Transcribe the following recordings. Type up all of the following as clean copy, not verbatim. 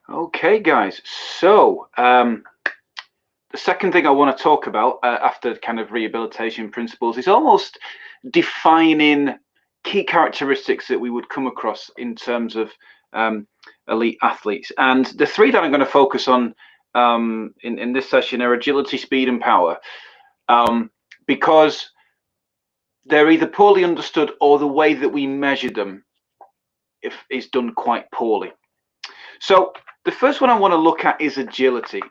Okay, guys. So the second thing I want to talk about after kind of rehabilitation principles is almost defining key characteristics that we would come across in terms of elite athletes. And the three that I'm going to focus on in this session are agility, speed, and power, because they're either poorly understood or the way that we measure them is done quite poorly. So the first one I want to look at is agility.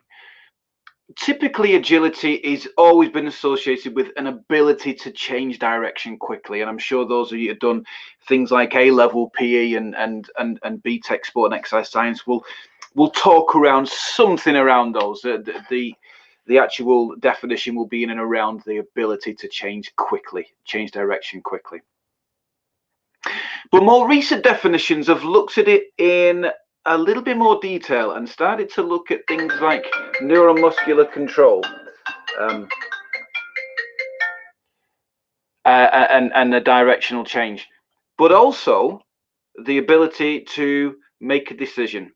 Typically, agility is always been associated with an ability to change direction quickly, and I'm sure those of you who've done things like A-level PE and BTEC sport and exercise science will talk around something around those. The actual definition will be in and around the ability to change direction quickly. But more recent definitions have looked at it in a little bit more detail and started to look at things like neuromuscular control and the directional change, but also the ability to make a decision.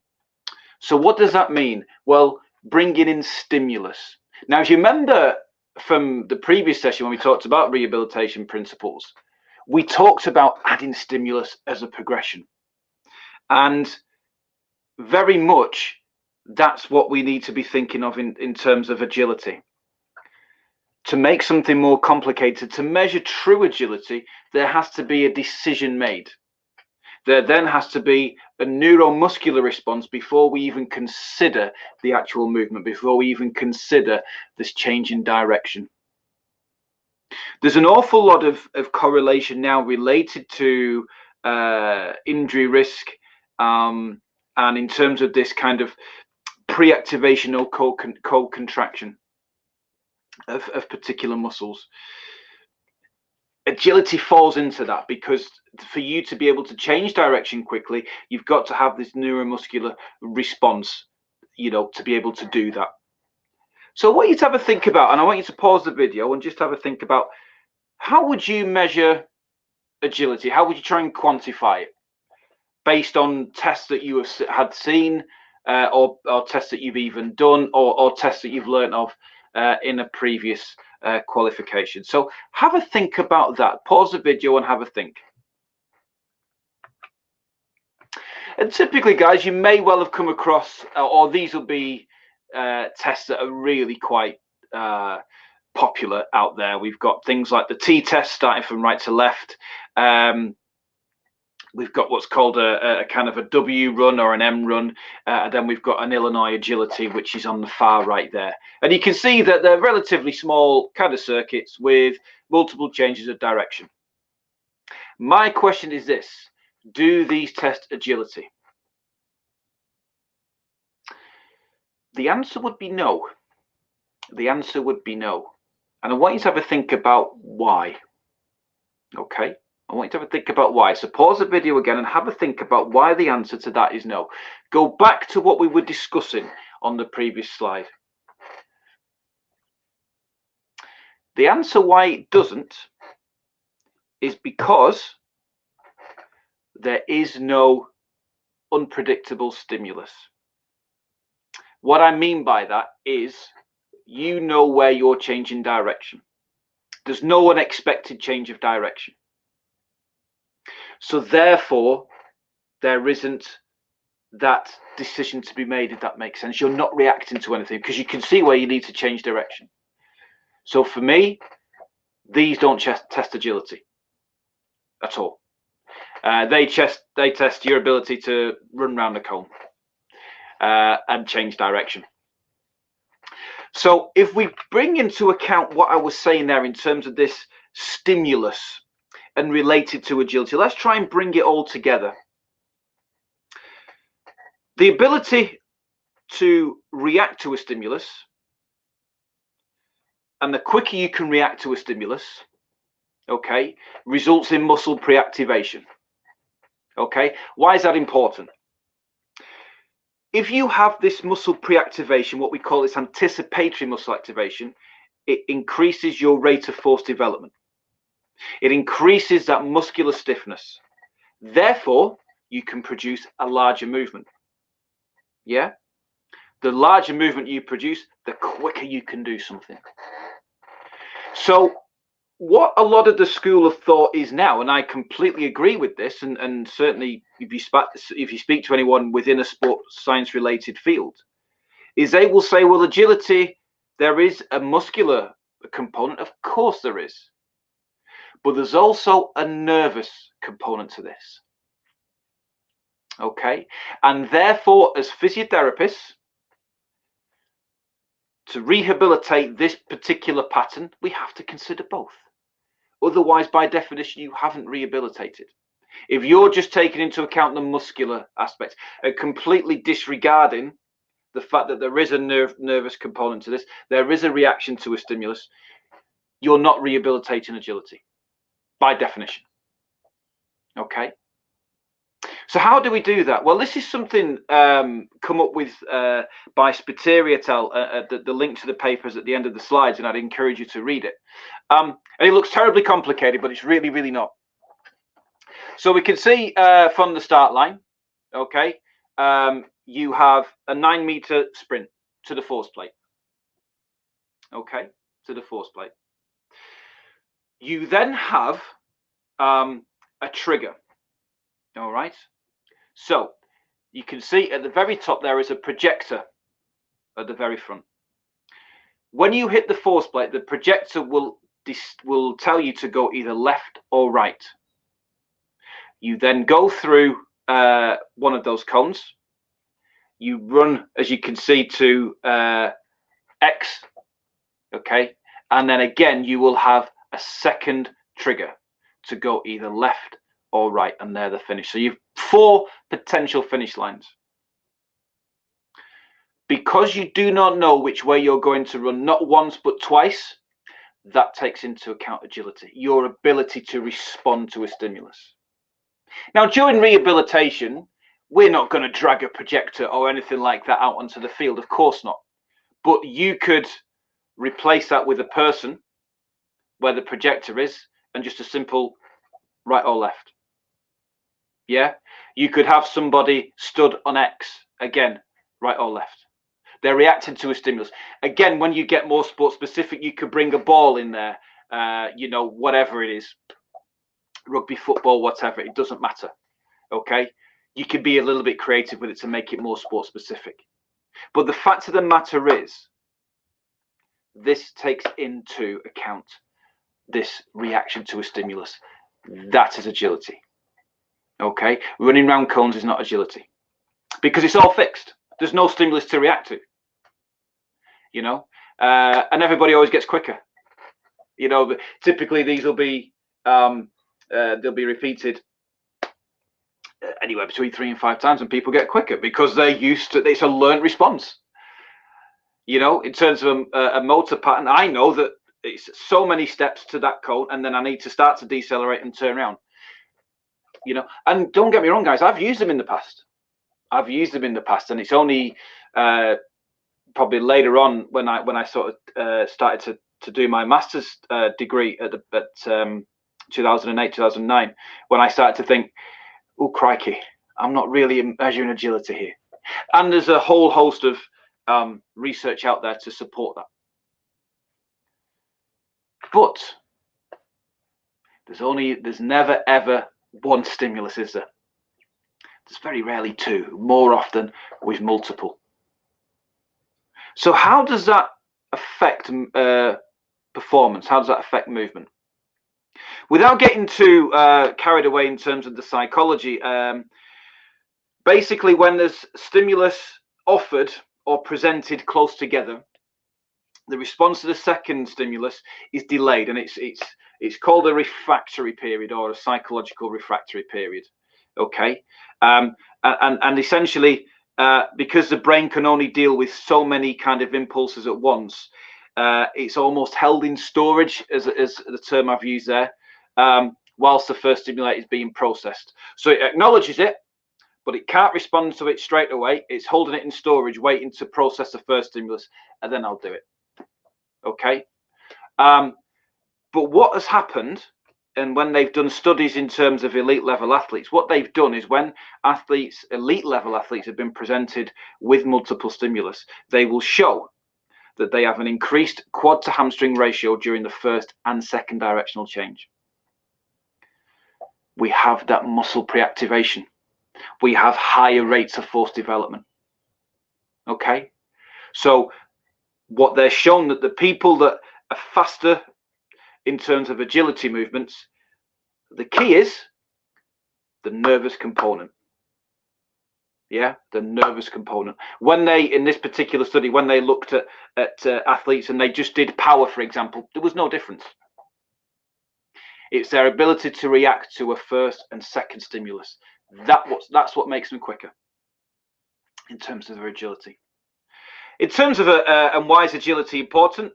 So what does that mean? Well, bringing in stimulus. Now, if you remember from the previous session when we talked about rehabilitation principles, we talked about adding stimulus as a progression. And very much that's what we need to be thinking of in terms of agility. To make something more complicated, to measure true agility, there has to be a decision made. There then has to be a neuromuscular response before we even consider the actual movement, before we even consider this change in direction. There's an awful lot of correlation now related to injury risk, and in terms of this kind of pre-activation or cold contraction of particular muscles. Agility falls into that because for you to be able to change direction quickly, you've got to have this neuromuscular response, to be able to do that. So I want you to have a think about, and I want you to pause the video and just have a think about, how would you measure agility? How would you try and quantify it based on tests that you had seen, or tests that you've even done, or tests that you've learned of in a previous qualification? So have a think about that. Pause the video and have a think. And typically, guys, you may well have come across, or these will be tests that are really quite popular out there. We've got things like the T-test, starting from right to left. We've got what's called a kind of a W run or an M run. And then we've got an Illinois agility, which is on the far right there. And you can see that they're relatively small kind of circuits with multiple changes of direction. My question is this: do these test agility? The answer would be no. The answer would be no. And I want you to have a think about why. Okay? I want you to have a think about why. So pause the video again and have a think about why the answer to that is no. Go back to what we were discussing on the previous slide. The answer why it doesn't is because there is no unpredictable stimulus. What I mean by that is, you know where you're changing direction. There's no unexpected change of direction. So therefore, there isn't that decision to be made, if that makes sense. You're not reacting to anything because you can see where you need to change direction. So for me, these don't test agility at all. They test your ability to run around a cone and change direction. So if we bring into account what I was saying there in terms of this stimulus and related to agility, let's try and bring it all together. The ability to react to a stimulus, and the quicker you can react to a stimulus, okay, results in muscle pre-activation. Okay, why is that important? If you have this muscle pre-activation, what we call its anticipatory muscle activation, it increases your rate of force development. It increases that muscular stiffness. Therefore, you can produce a larger movement. Yeah. The larger movement you produce, the quicker you can do something. So what a lot of the school of thought is now, and I completely agree with this, and certainly if you speak to anyone within a sports science related field, is they will say, well, agility, there is a muscular component. Of course there is. But there's also a nervous component to this. Okay. And therefore, as physiotherapists, to rehabilitate this particular pattern, we have to consider both. Otherwise, by definition, you haven't rehabilitated. If you're just taking into account the muscular aspect and completely disregarding the fact that there is a nervous component to this, there is a reaction to a stimulus, you're not rehabilitating agility by definition. Okay. So how do we do that? Well, this is something come up with by Spiteri et al. The link to the paper is at the end of the slides, and I'd encourage you to read it. And it looks terribly complicated, but it's really, really not. So we can see from the start line, okay, you have a 9-meter sprint to the force plate. Okay, to the force plate. You then have a trigger. All right. So you can see at the very top there is a projector at the very front. When you hit the force plate, the projector will tell you to go either left or right. You then go through one of those cones. You run, as you can see, to X. Okay. And then again, you will have a second trigger to go either left or right, and they're the finish. So you've 4 potential finish lines. Because you do not know which way you're going to run, not once but twice, that takes into account agility, your ability to respond to a stimulus. Now, during rehabilitation, we're not going to drag a projector or anything like that out onto the field, of course not. But you could replace that with a person where the projector is, and just a simple right or left. Yeah, you could have somebody stood on X, again, right or left. They're reacting to a stimulus. Again, when you get more sport specific, you could bring a ball in there, you know, whatever it is, rugby, football, whatever, it doesn't matter. Okay, you can be a little bit creative with it to make it more sport specific. But the fact of the matter is, this takes into account this reaction to a stimulus. That is agility. Okay, running round cones is not agility because it's all fixed. There's no stimulus to react to, you know, and everybody always gets quicker. You know, but typically these will be they'll be repeated anywhere between 3 and 5 times, and people get quicker because they're used to. It's a learned response. You know, in terms of a motor pattern, I know that it's so many steps to that cone, and then I need to start to decelerate and turn around. You know, and don't get me wrong, guys, I've used them in the past. And it's only probably later on when I sort of started to do my master's degree at 2008, 2009, when I started to think, oh crikey, I'm not really measuring agility here. And there's a whole host of research out there to support that. But there's never ever one stimulus, is there? There's very rarely 2, more often with multiple. So how does that affect performance? How does that affect movement? Without getting too carried away in terms of the psychology, basically when there's stimulus offered or presented close together, the response to the second stimulus is delayed, and it's called a refractory period or a psychological refractory period. Okay, and essentially because the brain can only deal with so many kind of impulses at once, it's almost held in storage, as the term I've used there, whilst the first stimulus is being processed. So it acknowledges it, but it can't respond to it straight away. It's holding it in storage, waiting to process the first stimulus, and then I'll do it. Okay. But what has happened and when they've done studies in terms of elite level athletes, what they've done is when athletes, elite level athletes, have been presented with multiple stimulus, they will show that they have an increased quad to hamstring ratio during the first and second directional change. We have that muscle preactivation. We have higher rates of force development. Okay, so what they're shown that the people that are faster in terms of agility movements, the key is the nervous component. Yeah, the nervous component. When they, in this particular study, when they looked at athletes and they just did power, for example, there was no difference. It's their ability to react to a first and second stimulus. That's what makes them quicker in terms of their agility. In terms of and why is agility important?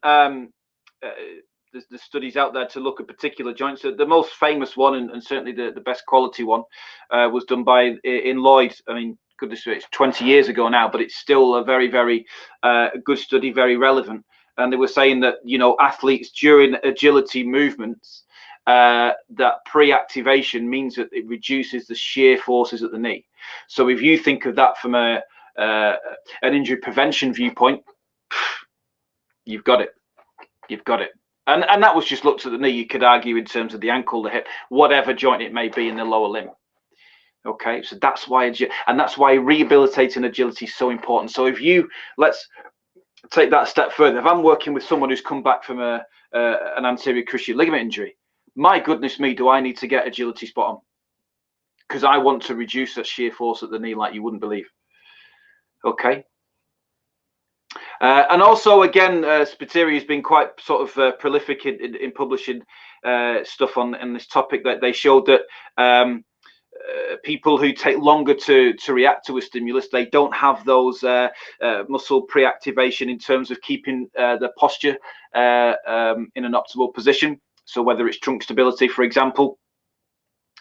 There's studies out there to look at particular joints. The most famous one, and certainly the best quality one, was done by in Lloyd. I mean, goodness, it's 20 years ago now, but it's still a very, very good study, very relevant. And they were saying that, you know, athletes during agility movements, that pre-activation means that it reduces the shear forces at the knee. So if you think of that from an injury prevention viewpoint, you've got it. You've got it. And that was just looked at the knee. You could argue in terms of the ankle, the hip, whatever joint it may be in the lower limb. Okay, so that's why, and that's why rehabilitating agility is so important. So if you, let's take that a step further. If I'm working with someone who's come back from an anterior cruciate ligament injury, my goodness me, do I need to get agility spot on? Because I want to reduce that shear force at the knee like you wouldn't believe. Okay. And also, again, Spiteri has been quite sort of prolific in publishing stuff on this topic. That they showed that people who take longer to react to a stimulus, they don't have those muscle pre-activation in terms of keeping the posture in an optimal position. So whether it's trunk stability, for example,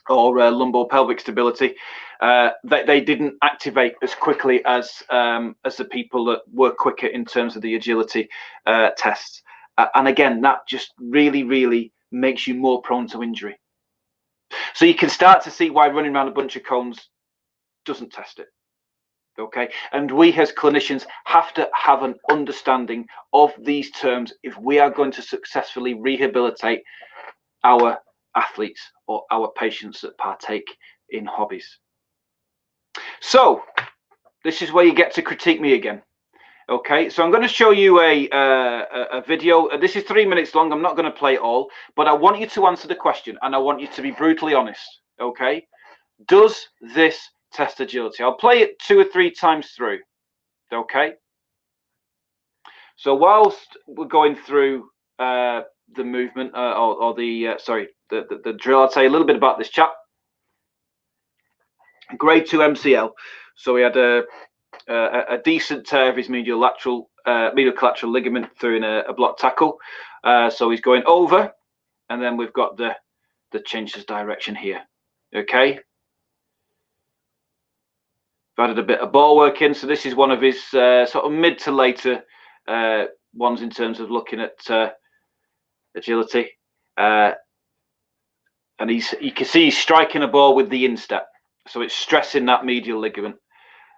or lumbar-pelvic stability, they didn't activate as quickly as the people that were quicker in terms of the agility tests. And again, that just really, really makes you more prone to injury. So you can start to see why running around a bunch of cones doesn't test it. Okay, and we as clinicians have to have an understanding of these terms if we are going to successfully rehabilitate our athletes or our patients that partake in hobbies. So this is where you get to critique me again. Okay, so I'm going to show you a video. This is 3 minutes long. I'm not going to play it all, but I want you to answer the question, and I want you to be brutally honest. Okay, does this test agility? I'll play it 2 or 3 times through. Okay, so whilst we're going through the movement or the the drill, I'll tell you a little bit about this chap. Grade 2 MCL. So he had a decent tear of his medial collateral ligament through in a block tackle. So he's going over, and then we've got the change his direction here. Okay. I've added a bit of ball work in. So this is one of his sort of mid to later ones in terms of looking at agility. And you can see he's striking a ball with the instep. So it's stressing that medial ligament.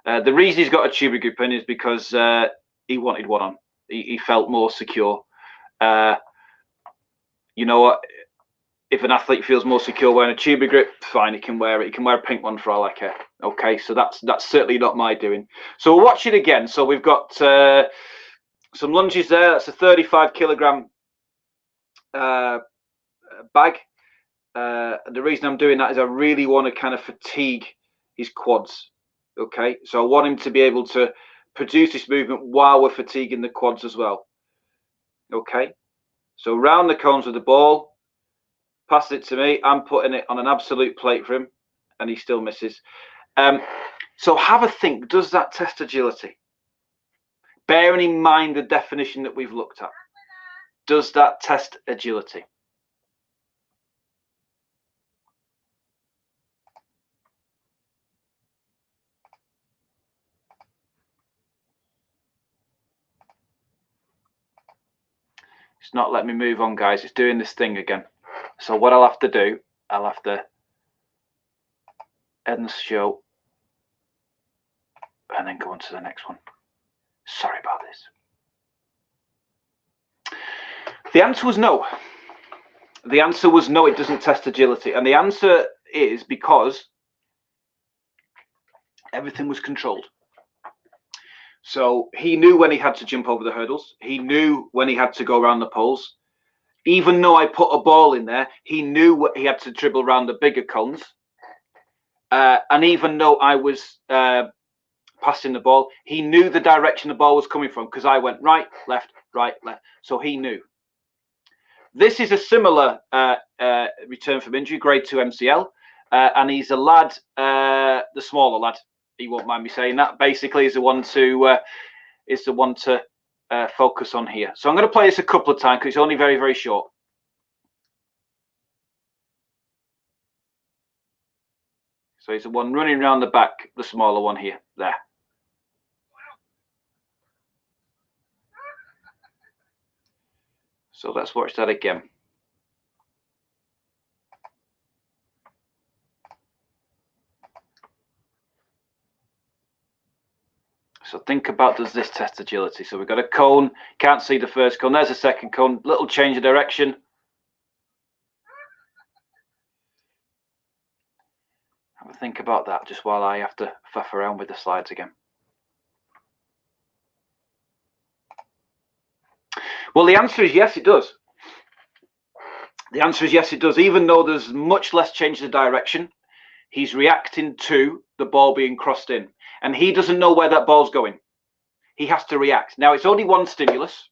The reason he's got a tuber grip in is because he wanted one on. He felt more secure. You know what? If an athlete feels more secure wearing a tuber grip, fine, he can wear it. He can wear a pink one for all I care. Okay, so that's certainly not my doing. So we'll watch it again. So we've got some lunges there. That's a 35 kilogram bag. The reason I'm doing that is I really want to kind of fatigue his quads. Okay, so I want him to be able to produce this movement while we're fatiguing the quads as well. Okay, so round the cones with the ball, pass it to me. I'm putting it on an absolute plate for him, and he still misses. So have a think. Does that test agility? Bearing in mind the definition that we've looked at, does that test agility? It's not letting me move on, guys. It's doing this thing again. So what I'll have to do, I'll have to end the show and then go on to the next one. Sorry about this. The answer was no. The answer was no, it doesn't test agility. And the answer is because everything was controlled. So he knew when he had to jump over the hurdles. He knew when he had to go around the poles. Even though I put a ball in there, he knew what he had to dribble around the bigger cones. And even though I was passing the ball, he knew the direction the ball was coming from because I went right, left. So he knew. This is a similar return from injury, grade 2 MCL. And he's a lad, the smaller lad. He won't mind me saying that. Basically, is the one to focus on here. So I'm going to play this a couple of times because it's only very, very short. So he's the one running around the back, the smaller one here, there. So let's watch that again. So think about, does this test agility? So we've got a cone, can't see the first cone. There's a second cone, little change of direction. Have a think about that just while I have to faff around with the slides again. Well, the answer is yes, it does. The answer is yes, it does. Even though there's much less change of direction, he's reacting to the ball being crossed in. And he doesn't know where that ball's going. He has to react. Now, it's only one stimulus.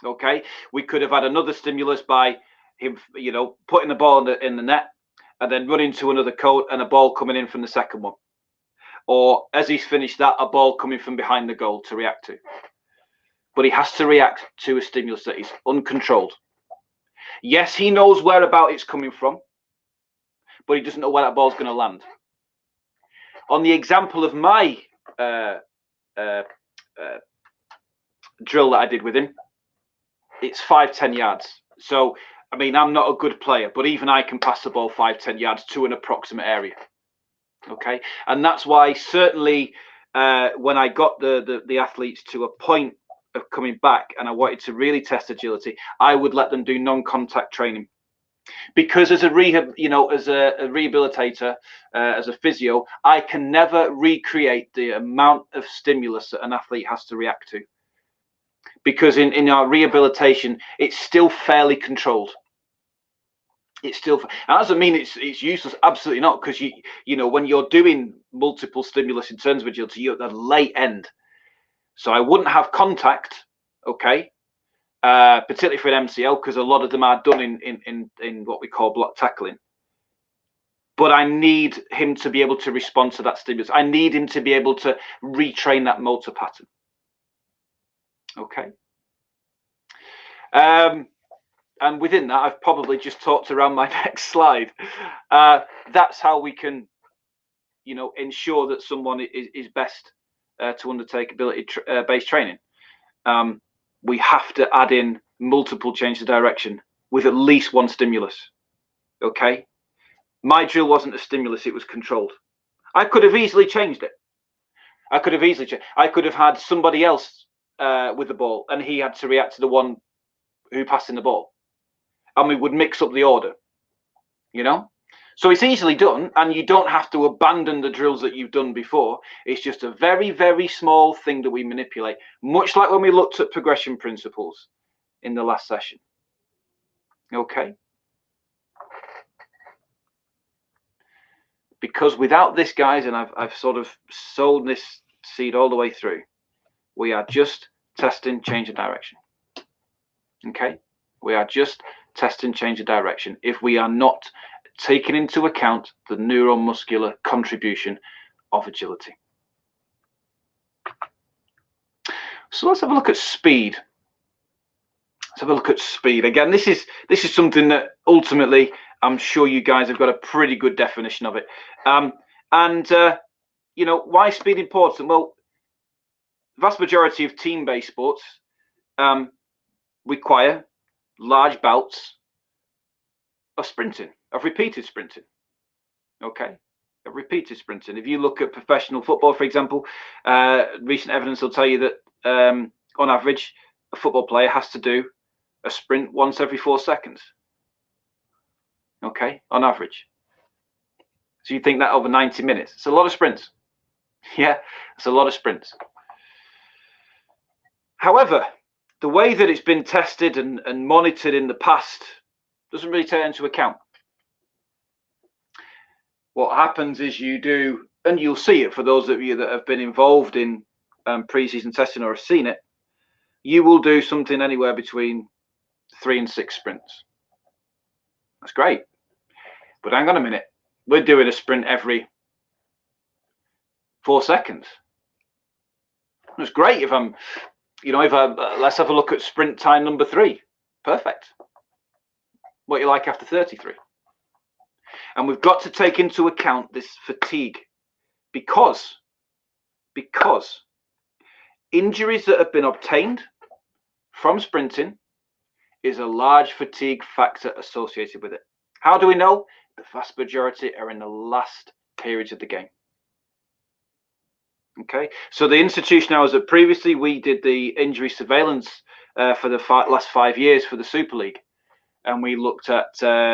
Okay, we could have had another stimulus by him, you know, putting the ball in the net and then running to another cone and a ball coming in from the second one. Or as he's finished that, a ball coming from behind the goal to react to. But he has to react to a stimulus that is uncontrolled. Yes, he knows whereabout it's coming from, but he doesn't know where that ball's going to land. On the example of my drill that I did with him, it's 5-10 yards. So, I mean, I'm not a good player, but even I can pass the ball 5-10 yards to an approximate area. Okay, and that's why certainly when I got the athletes to a point of coming back and I wanted to really test agility, I would let them do non-contact training. Because as a rehab, you know, as a rehabilitator, as a physio, I can never recreate the amount of stimulus that an athlete has to react to. Because in our rehabilitation, it's still fairly controlled. It's still, and that doesn't mean it's useless. Absolutely not. Because you know, when you're doing multiple stimulus in terms of agility, you're at the late end. So I wouldn't have contact, okay, particularly for an MCL, because a lot of them are done in what we call block tackling. But I need him to be able to respond to that stimulus. I need him to be able to retrain that motor pattern. Okay. And within that, I've probably just talked around my next slide. That's how we can, you know, ensure that someone is best to undertake ability-based training. We have to add in multiple changes of direction with at least one stimulus. Okay. My drill wasn't a stimulus, it was controlled. I could have easily changed it. I could have had somebody else with the ball and he had to react to the one who passed in the ball. And we would mix up the order, you know? So it's easily done, and you don't have to abandon the drills that you've done before. It's just a very, very small thing that we manipulate, much like when we looked at progression principles in the last session. Okay? Because without this, guys, and I've sort of sown this seed all the way through, we are just testing change of direction. Okay? We are just testing change of direction if we are not taking into account the neuromuscular contribution of agility. So let's have a look at speed. Let's have a look at speed. Again, this is something that ultimately I'm sure you guys have got a pretty good definition of it. You know, why is speed important? Well, the vast majority of team-based sports require large bouts of sprinting, of repeated sprinting. Okay, of repeated sprinting. If you look at professional football, for example, recent evidence will tell you that on average, a football player has to do a sprint once every 4 seconds. Okay, on average. So you think that over 90 minutes, it's a lot of sprints. Yeah, it's a lot of sprints. However, the way that it's been tested and monitored in the past doesn't really take into account. What happens is you do, and you'll see it for those of you that have been involved in pre-season testing or have seen it, you will do something anywhere between 3 and 6 sprints. That's great. But hang on a minute. We're doing a sprint every 4 seconds. It's great if I'm, let's have a look at sprint time number 3. Perfect. What you like after 33. And we've got to take into account this fatigue because injuries that have been obtained from sprinting is a large fatigue factor associated with it. How do we know? The vast majority are in the last periods of the game. Okay, so the institution I was at previously, we did the injury surveillance for the last 5 years for the Super League, and we looked at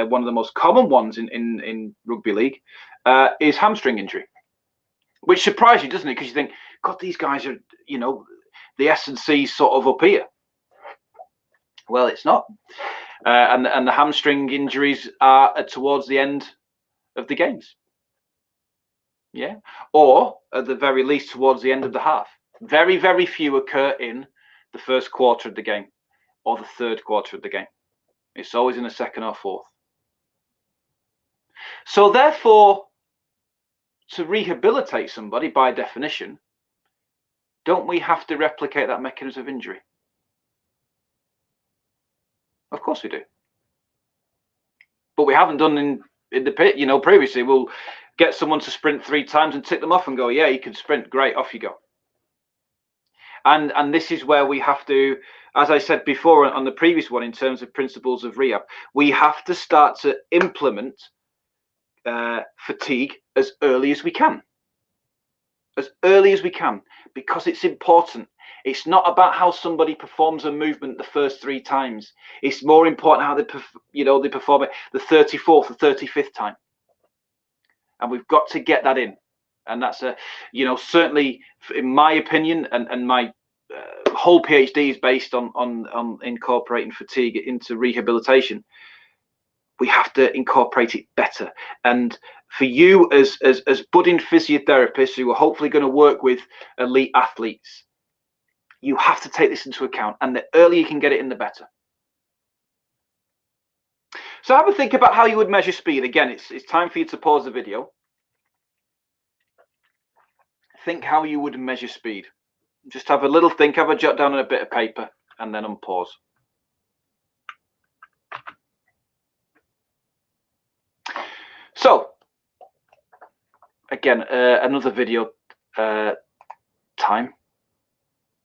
one of the most common ones in rugby league is hamstring injury, which surprises you, doesn't it? Because you think, God, these guys are, the S&C sort of up here. Well, it's not. And the hamstring injuries are towards the end of the games. Yeah. Or at the very least towards the end of the half. Very, very few occur in the first quarter of the game or the third quarter of the game. It's always in the second or fourth. So therefore, to rehabilitate somebody by definition, don't we have to replicate that mechanism of injury? Of course we do. But we haven't done in the pit, previously. We'll get someone to sprint 3 times and tick them off and go, yeah, you can sprint, great, off you go. And this is where we have to, as I said before on the previous one, in terms of principles of rehab, we have to start to implement fatigue as early as we can. As early as we can, because it's important. It's not about how somebody performs a movement the first 3 times. It's more important how they perform it the 34th, the 35th time. And we've got to get that in. And that's certainly, in my opinion, and my whole PhD is based on incorporating fatigue into rehabilitation. We have to incorporate it better. And for you as budding physiotherapists who are hopefully going to work with elite athletes, you have to take this into account. And the earlier you can get it in, the better. So have a think about how you would measure speed. Again, it's time for you to pause the video. Think how you would measure speed. Just have a little think, have a jot down on a bit of paper, and then unpause. So, again, another video time,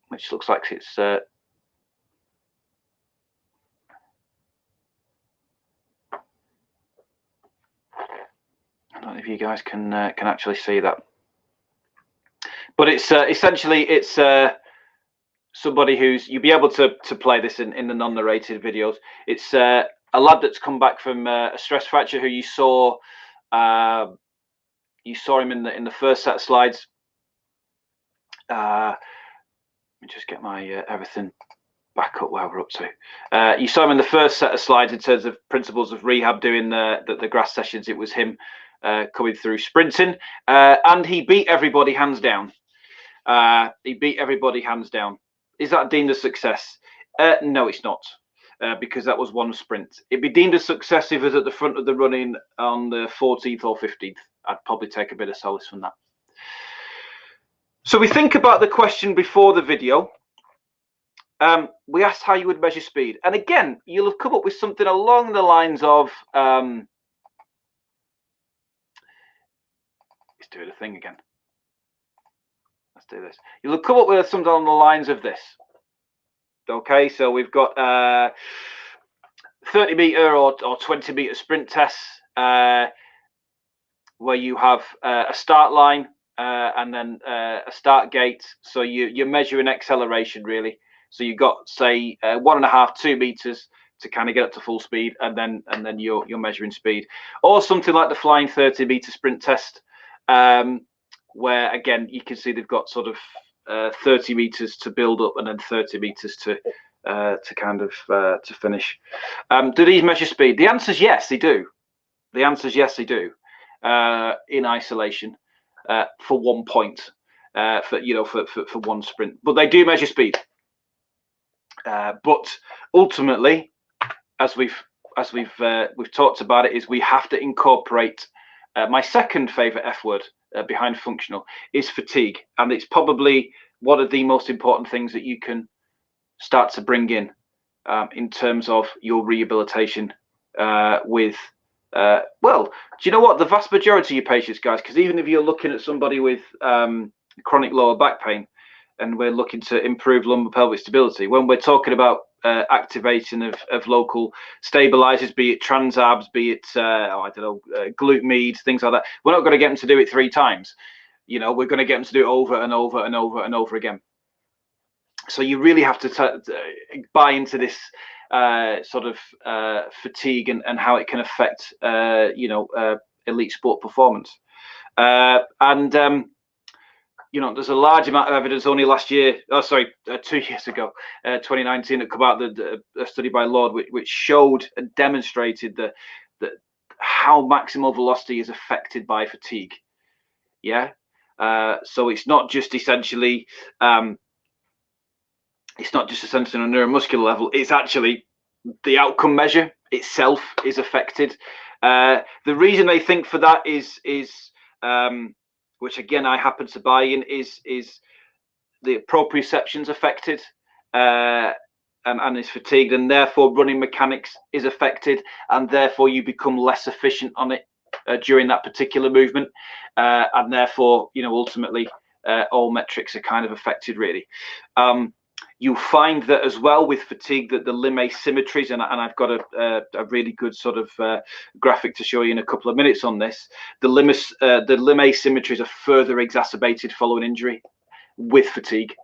which looks like it's I don't know if you guys can actually see that, but it's essentially it's somebody who's, you'll be able to play this in the non-narrated videos. It's a lad that's come back from a stress fracture who you saw him in the first set of slides. Let me just get my everything back up where we're up to. You saw him in the first set of slides in terms of principles of rehab, doing the grass sessions. It was him coming through sprinting, and he beat everybody hands down. He beat everybody hands down. Is that deemed a success? No, it's not, because that was one sprint. It'd be deemed a success if it was at the front of the running on the 14th or 15th. I'd probably take a bit of solace from that. So we think about the question before the video. We asked how you would measure speed. And again, you'll have come up with something along the lines of, let's do the thing again. Let's do this. You'll have come up with something along the lines of this. Okay, so we've got 30-meter or 20-meter sprint tests, where you have a start line and then a start gate. So you're measuring acceleration really. So you've got, say, 1.5, 2 meters to kind of get up to full speed, and then you're measuring speed. Or something like the flying 30-meter sprint test, where again you can see they've got sort of 30 meters to build up and then 30 meters to kind of to finish. Do these measure speed? The answer is yes, they do. The answer is yes, they do. In isolation, for 1 point, for one sprint, but they do measure speed. But ultimately, as we've talked about it, is we have to incorporate my second favorite F word behind functional is fatigue, and it's probably one of the most important things that you can start to bring in terms of your rehabilitation with well, do you know what, the vast majority of your patients, guys, because even if you're looking at somebody with chronic lower back pain and we're looking to improve lumbar pelvic stability, when we're talking about activation of local stabilizers, be it transabs, be it I don't know, glute med, things like that, we're not going to get them to do it 3 times. You know, we're going to get them to do it over and over and over and over again. So you really have to buy into this sort of fatigue and how it can affect elite sport performance. You know, there's a large amount of evidence only last year, 2 years ago, 2019, that come out, a study by Lord, which showed and demonstrated that how maximal velocity is affected by fatigue. Yeah. So it's not just essentially on a neuromuscular level, it's actually the outcome measure itself is affected. The reason they think for that is which again I happen to buy in, is the proprioception's affected and is fatigued, and therefore running mechanics is affected, and therefore you become less efficient on it during that particular movement, and therefore, you know, ultimately all metrics are kind of affected really. You'll find that as well with fatigue that the limb asymmetries, and I've got a really good sort of graphic to show you in a couple of minutes on this. The limb asymmetries are further exacerbated following injury with fatigue.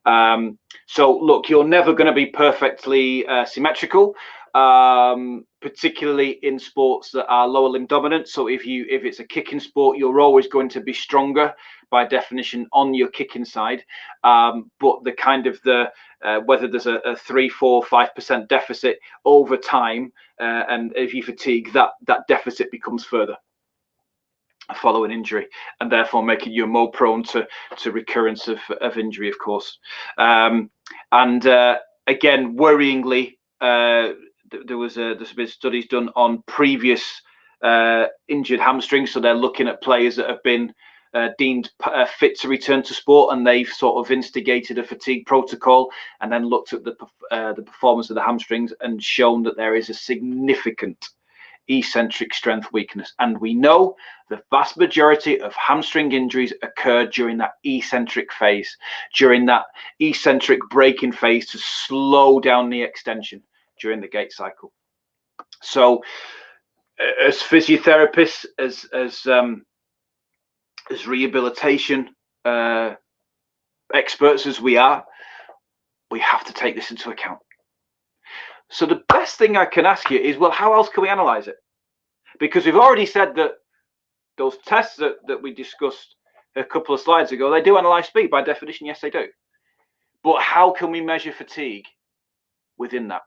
So look, you're never going to be perfectly symmetrical, particularly in sports that are lower limb dominant. So if it's a kicking sport, you're always going to be stronger by definition on your kicking side. But the kind of whether there's a 3, 4, 5% deficit over time, and if you fatigue, that deficit becomes further following injury, and therefore making you more prone to recurrence of injury, of course. And again, worryingly, there's been studies done on previous injured hamstrings. So they're looking at players that have been deemed fit to return to sport, and they've sort of instigated a fatigue protocol, and then looked at the performance of the hamstrings and shown that there is a significant eccentric strength weakness. And we know the vast majority of hamstring injuries occur during that eccentric phase, during that eccentric braking phase to slow down the extension during the gait cycle. So as physiotherapists, as rehabilitation experts as we are, we have to take this into account. So the best thing I can ask you is, well, how else can we analyze it? Because we've already said that those tests that we discussed a couple of slides ago, they do analyze speed by definition. Yes, they do. But how can we measure fatigue within that?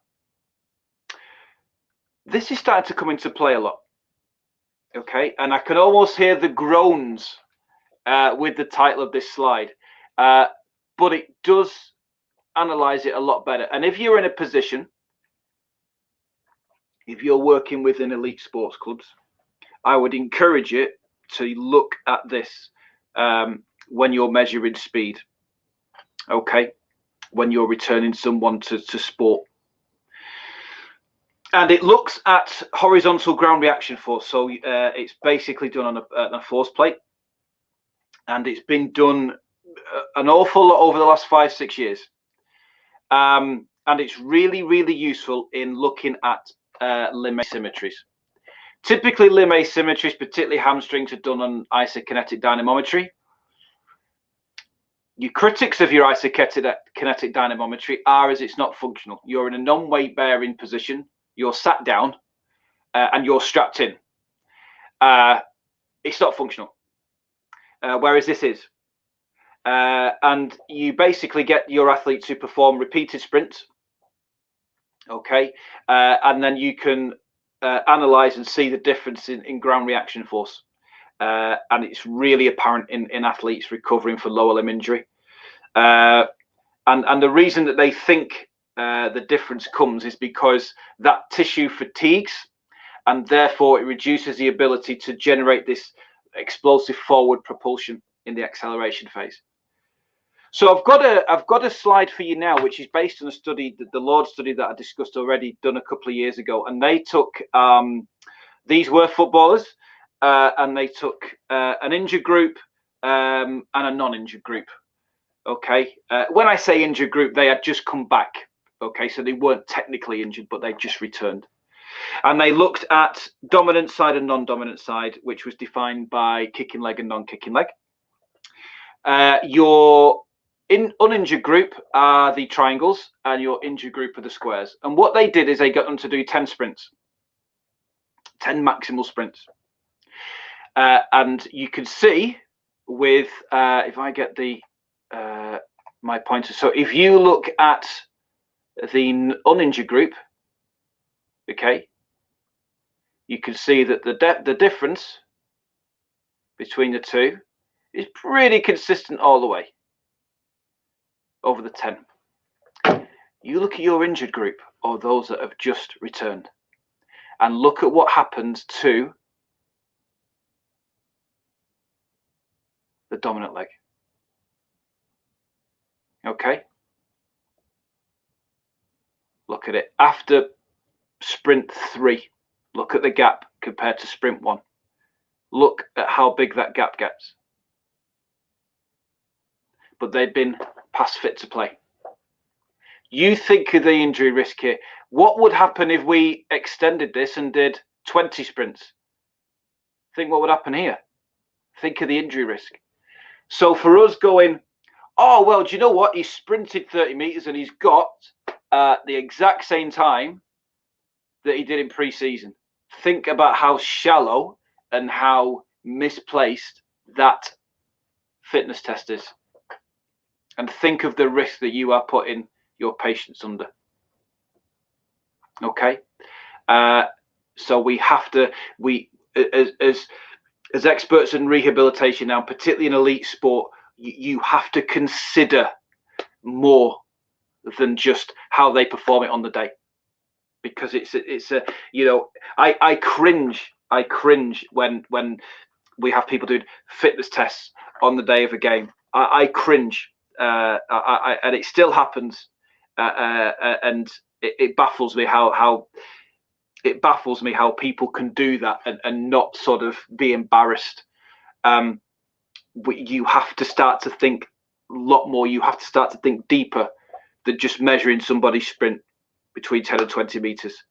This is starting to come into play a lot. Okay, and I can almost hear the groans with the title of this slide, but it does analyze it a lot better. And if you're in a position, if you're working within elite sports clubs, I would encourage you to look at this when you're measuring speed. Okay, when you're returning someone to sport. And it looks at horizontal ground reaction force. So it's basically done on a force plate. And it's been done an awful lot over the last 5-6 years. And it's really, really useful in looking at limb asymmetries. Typically, limb asymmetries, particularly hamstrings, are done on isokinetic dynamometry. Your critics of your isokinetic dynamometry are as it's not functional. You're in a non-weight bearing position, you're sat down, and you're strapped in. It's not functional. Whereas this is. And you basically get your athlete to perform repeated sprints. Okay. And then you can analyze and see the difference in ground reaction force. And it's really apparent in athletes recovering for lower limb injury. And the reason that they think the difference comes is because that tissue fatigues, and therefore it reduces the ability to generate this explosive forward propulsion in the acceleration phase. So I've got a slide for you now, which is based on a study, the Lord study that I discussed already, done a couple of years ago, and they took these were footballers, and they took an injured group and a non-injured group. Okay, when I say injured group, they had just come back. Okay, so they weren't technically injured, but they just returned. And they looked at dominant side and non-dominant side, which was defined by kicking leg and non-kicking leg. Your uninjured group are the triangles, and your injured group are the squares. And what they did is they got them to do 10 sprints, 10 maximal sprints. And you can see with, if I get the my pointer. So if you look at the uninjured group, okay, you can see that the difference between the two is pretty consistent all the way over the 10. You look at your injured group, or those that have just returned, and look at what happens to the dominant leg. Okay, look at it after sprint 3. Look at the gap compared to sprint 1. Look at how big that gap gets. But they've been past fit to play. You think of the injury risk here. What would happen if we extended this and did 20 sprints? Think what would happen here. Think of the injury risk. So for us going, oh, well, do you know what? He sprinted 30 meters and he's got the exact same time that he did in pre-season. Think about how shallow and how misplaced that fitness test is. And think of the risk that you are putting your patients under. Okay? So we have to, as experts in rehabilitation now, particularly in elite sport, you have to consider more than just how they perform it on the day, because it's a you know, I cringe when we have people doing fitness tests on the day of a game. I cringe, and it still happens, and it baffles me how people can do that and not sort of be embarrassed. You have to start to think a lot more. You have to start to think deeper than just measuring somebody's sprint between 10 and 20 meters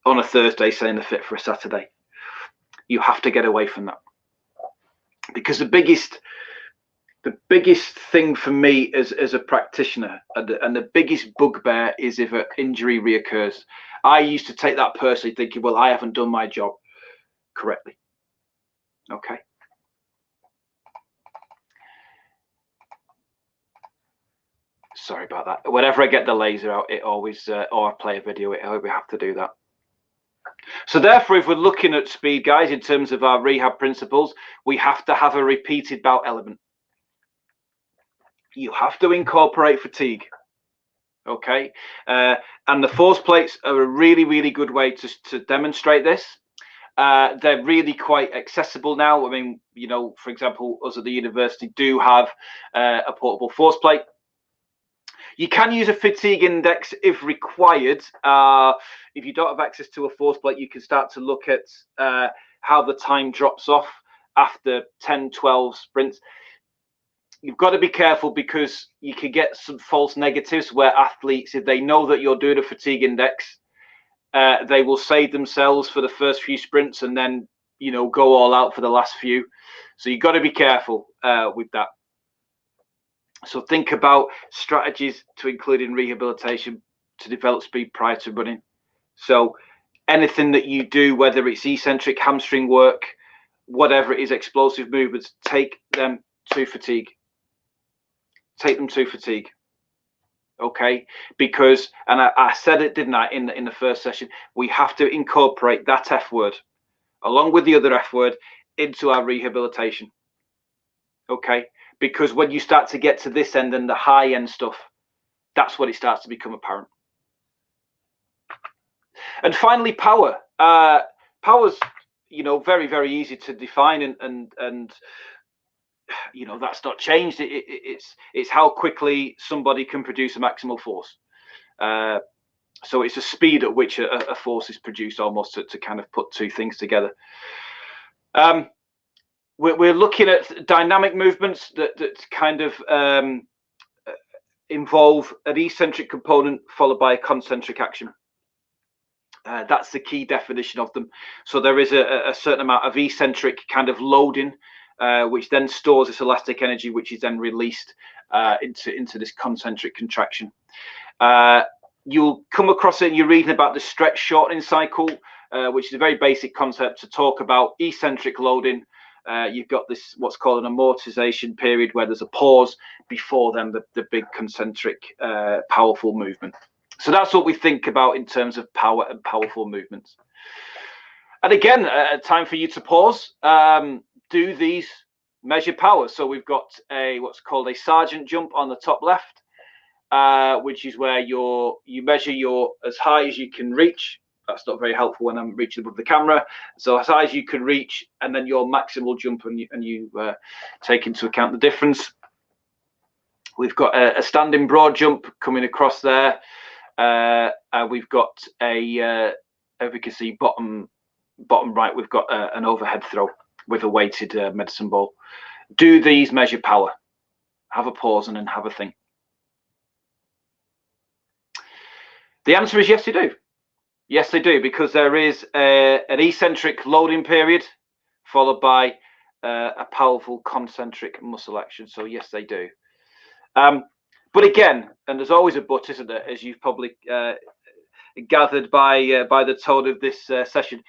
on a Thursday, saying they're fit for a Saturday. You have to get away from that, because the biggest thing for me as a practitioner, and the biggest bugbear, is if an injury reoccurs. I used to take that personally, thinking, well, I haven't done my job correctly. Okay. Sorry about that. Whenever I get the laser out, it always, or I play a video, we have to do that. So therefore, if we're looking at speed, guys, in terms of our rehab principles, we have to have a repeated bout element. You have to incorporate fatigue. Okay. And the force plates are a really, really good way to demonstrate this. They're really quite accessible now. I mean, you know, for example, us at the university do have a portable force plate. You can use a fatigue index if required. If you don't have access to a force plate, you can start to look at how the time drops off after 10, 12 sprints. You've got to be careful, because you can get some false negatives where athletes, if they know that you're doing a fatigue index, they will save themselves for the first few sprints and then, you know, go all out for the last few. So you've got to be careful with that. So think about strategies to include in rehabilitation to develop speed prior to running. So anything that you do, whether it's eccentric, hamstring work, whatever it is, explosive movements, take them to fatigue. Take them to fatigue. Okay, because, and I said it, didn't I, in the first session, we have to incorporate that F word along with the other F word into our rehabilitation. Okay, because when you start to get to this end and the high end stuff, that's when it starts to become apparent. And finally, power. Power's, you know, very, very easy to define, and you know, that's not changed. It's how quickly somebody can produce a maximal force. So it's a speed at which a force is produced, almost to kind of put two things together. We're looking at dynamic movements that kind of involve an eccentric component followed by a concentric action. That's the key definition of them. So there is a certain amount of eccentric kind of loading, which then stores this elastic energy, which is then released into this concentric contraction. You'll come across it, you're reading about the stretch shortening cycle, which is a very basic concept to talk about eccentric loading. You've got this, what's called an amortization period, where there's a pause before then the big concentric powerful movement. So that's what we think about in terms of power and powerful movements. And again, time for you to pause. Do these measure power. So we've got what's called a sergeant jump on the top left, which is where you measure your as high as you can reach. That's not very helpful when I'm reaching above the camera. So as high as you can reach, and then your maximal jump, and you take into account the difference. We've got a standing broad jump coming across there. We've got as we can see, bottom right, we've got an overhead throw with a weighted medicine ball. Do these measure power? Have a pause and then have a think. The answer is yes, they do. Yes, they do, because there is an eccentric loading period followed by a powerful concentric muscle action. So yes, they do. But again, and there's always a but, isn't there, as you've probably gathered by the tone of this session.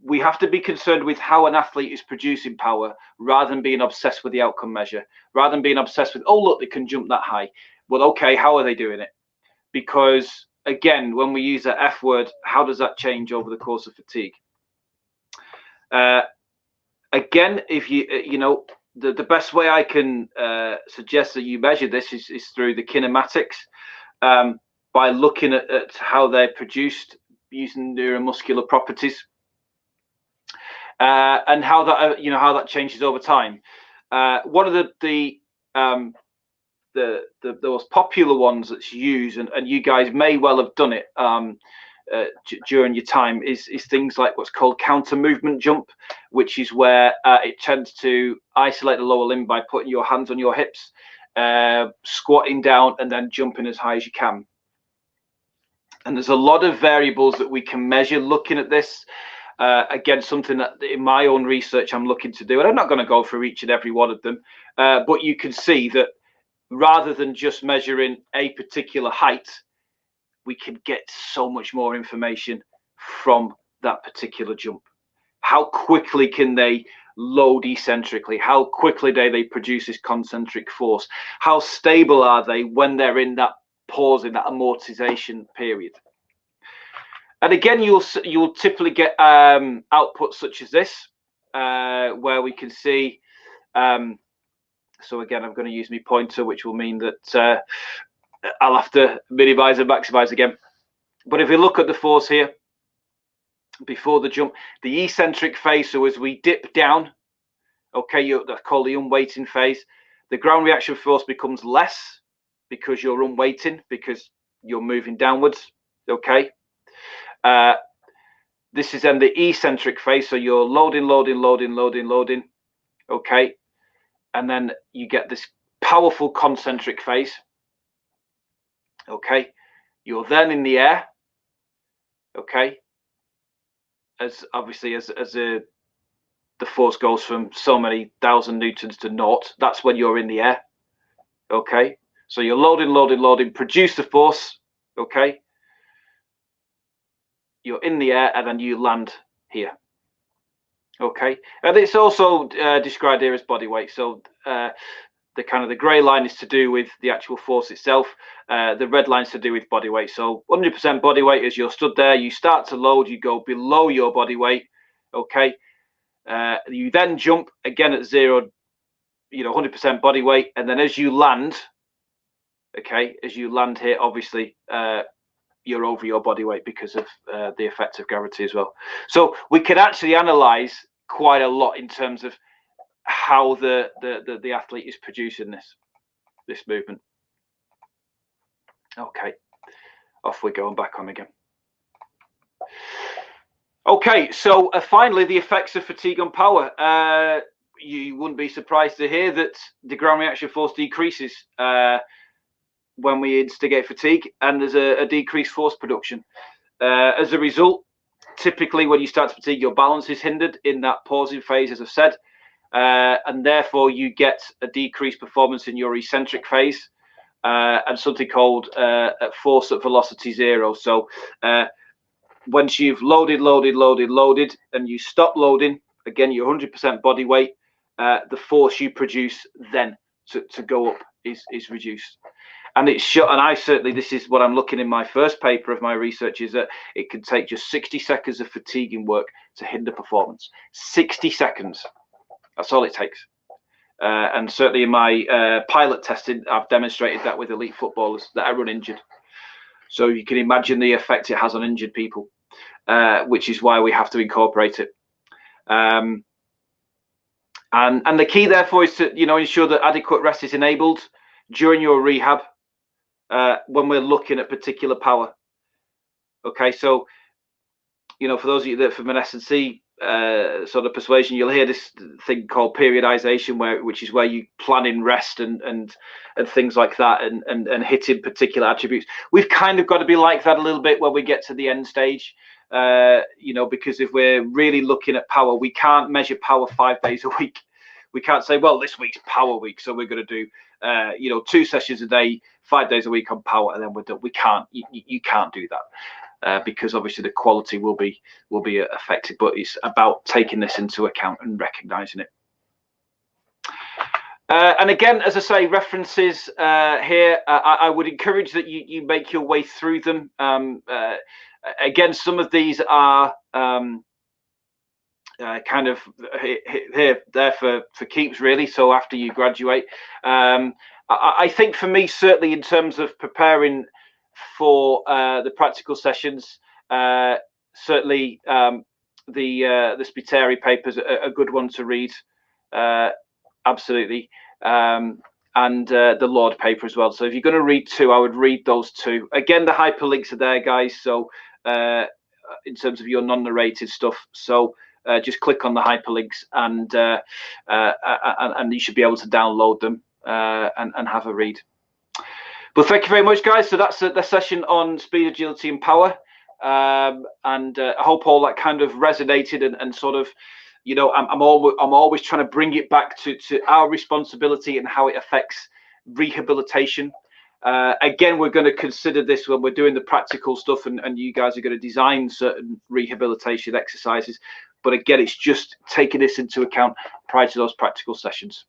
We have to be concerned with how an athlete is producing power, rather than being obsessed with the outcome measure, rather than being obsessed with, oh, look, they can jump that high. Well, okay, how are they doing it? Because again, when we use that F word, how does that change over the course of fatigue? Again, if you know, the best way I can suggest that you measure this is through the kinematics, by looking at how they're produced using neuromuscular properties, and how that how that changes over time. One of the most popular ones that's used, and you guys may well have done it during your time, is things like what's called counter movement jump, which is where it tends to isolate the lower limb by putting your hands on your hips, squatting down, and then jumping as high as you can. And there's a lot of variables that we can measure looking at this. Again, something that in my own research I'm looking to do, and I'm not going to go through each and every one of them, but you can see that rather than just measuring a particular height, we can get so much more information from that particular jump. How quickly can they load eccentrically? How quickly do they produce this concentric force? How stable are they when they're in that pause, in that amortization period? And again, you'll typically get outputs such as this, where we can see. So again, I'm going to use my pointer, which will mean that I'll have to minimize and maximize again. But if we look at the force here before the jump, the eccentric phase, so as we dip down, okay, that's called the unweighting phase. The ground reaction force becomes less because you're unweighting, because you're moving downwards, okay. This is then the eccentric phase, so you're loading, okay, and then you get this powerful concentric phase, okay. You're then in the air, Okay, as obviously as the force goes from so many thousand newtons to naught, that's when you're in the air. Okay, so you're loading, loading, loading, produce the force. Okay, you're in the air and then you land here. Okay, and it's also described here as body weight. So the kind of the grey line is to do with the actual force itself. The red line is to do with body weight. So 100% body weight as you're stood there, you start to load, you go below your body weight. Okay, you then jump again at 0, 100% body weight, and then as you land, okay, as you land here, obviously you're over your body weight because of the effect of gravity as well. So we can actually analyze quite a lot in terms of how the athlete is producing this movement. Okay, off we go and back on again. Okay, so finally the effects of fatigue on power. You wouldn't be surprised to hear that the ground reaction force decreases when we instigate fatigue, and there's a decreased force production. As a result, typically when you start to fatigue, your balance is hindered in that pausing phase, as I've said, and therefore you get a decreased performance in your eccentric phase and something called force at velocity 0. So once you've loaded, loaded, loaded, loaded, and you stop loading, again, your 100% body weight, the force you produce then to go up is reduced. And it's shot, and I certainly, this is what I'm looking in my first paper of my research, is that it can take just 60 seconds of fatiguing work to hinder performance. 60 seconds. That's all it takes. And certainly in my pilot testing, I've demonstrated that with elite footballers that are run injured. So you can imagine the effect it has on injured people, which is why we have to incorporate it. And the key, therefore, is to ensure that adequate rest is enabled during your rehab when we're looking at particular power. Okay, so for those of you that are from an S&C sort of persuasion, you'll hear this thing called periodization, which is where you plan in rest and things like that, and hitting particular attributes. We've kind of got to be like that a little bit when we get to the end stage, because if we're really looking at power, we can't measure power 5 days a week. We can't say, well, this week's power week, so we're going to do 2 sessions a day, 5 days a week on power, and then we're done. We can't. You can't do that. Because obviously the quality will be affected, but it's about taking this into account and recognizing it. And again, as I say, references here, I would encourage that you make your way through them. Again, some of these are kind of there for keeps, really. So after you graduate, I think for me, certainly in terms of preparing for the practical sessions, certainly the Spiteri papers are a good one to read, absolutely, and the Lord paper as well. So if you're going to read 2, I would read those 2. Again, the hyperlinks are there, guys. So in terms of your non-narrated stuff, so just click on the hyperlinks and you should be able to download them and have a read. Well, thank you very much, guys. So that's the session on speed, agility, and power. And I hope all that kind of resonated and sort of, I'm always trying to bring it back to our responsibility and how it affects rehabilitation. Again, we're going to consider this when we're doing the practical stuff, and you guys are going to design certain rehabilitation exercises. But again, it's just taking this into account prior to those practical sessions.